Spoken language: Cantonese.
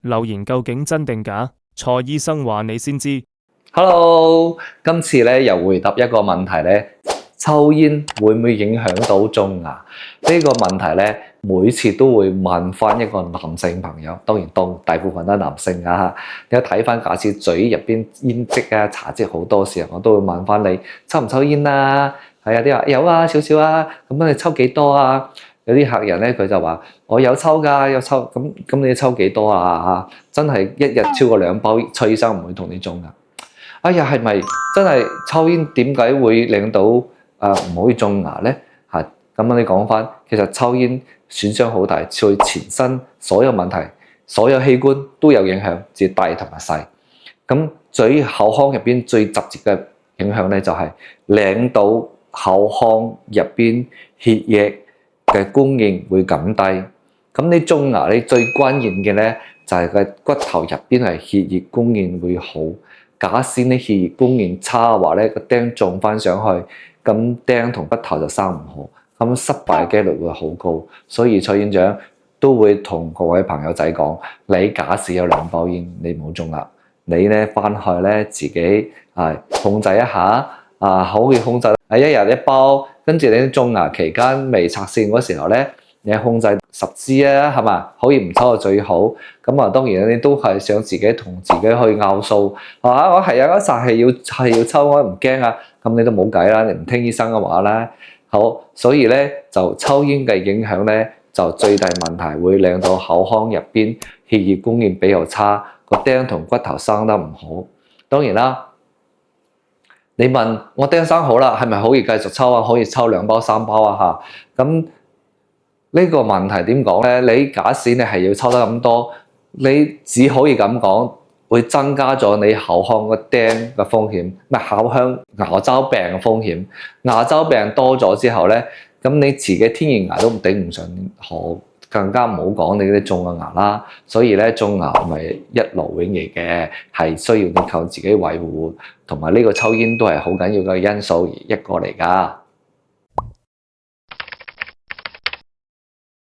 留言究竟真定假？蔡醫生話你先知。Hello，今次咧又回答一個問題咧，抽煙會唔會影響到種牙？呢個問題咧，每次都會問翻一個男性朋友，當然大部分都係男性啊。你睇翻假設嘴入邊煙跡啊、茶跡好多時候，我都會問翻你抽唔抽煙啊？係啊，啲話有啊，少少啊。咁你抽幾多啊？有啲客人咧，佢就話我有抽㗎，有抽。咁你抽幾多啊？真係一日超過2包，蔡醫生唔會同你種㗎。哎呀，係咪真係抽煙點解會令到唔可以種牙咧？嚇，咁你講翻，其實抽煙損傷好大，對全身所有問題、所有器官都有影響，至大同埋細。咁嘴口腔入邊最直接嘅影響咧，就係令到口腔入邊血液嘅供應會減低。咁你種牙你最關鍵嘅咧，就係個骨頭入邊係血液供應會好。假使你血液供應差嘅話咧，個釘種翻上去，咁釘同骨頭就生唔好，咁失敗嘅機率會好高。所以蔡院長都會同各位朋友仔講：你假使有2包煙，你唔好種啦。你咧翻去咧自己控制一下，可以控制1日1包，跟住你種牙期間未拆線嗰時候咧，你控制10支啊，係嘛？可以唔抽就最好。咁啊，當然你都係想自己同自己去拗數，係嘛？我係有一剎係要抽，我唔驚啊。咁你都冇計啦，你唔聽醫生嘅話啦。好，所以咧就抽煙嘅影響咧，就最大問題會令到口腔入邊血液供應比較差，個釘同骨頭生得唔好。當然啦，你問我釘生好啦，係咪可以繼續抽啊？可以抽2包3包啊？嚇，咁。呢個問題點講咧？你假使你係要抽得咁多，你只可以咁講，會增加咗你口腔個釘嘅風險，唔係口腔牙周病嘅風險。牙周病多咗之後咧，咁你自己天然牙都頂唔順，更加唔好講你啲種嘅牙啦。所以咧，種牙唔係一勞永逸嘅，係需要你靠自己維護，同埋呢個抽煙都係好緊要嘅因素而一個嚟㗎。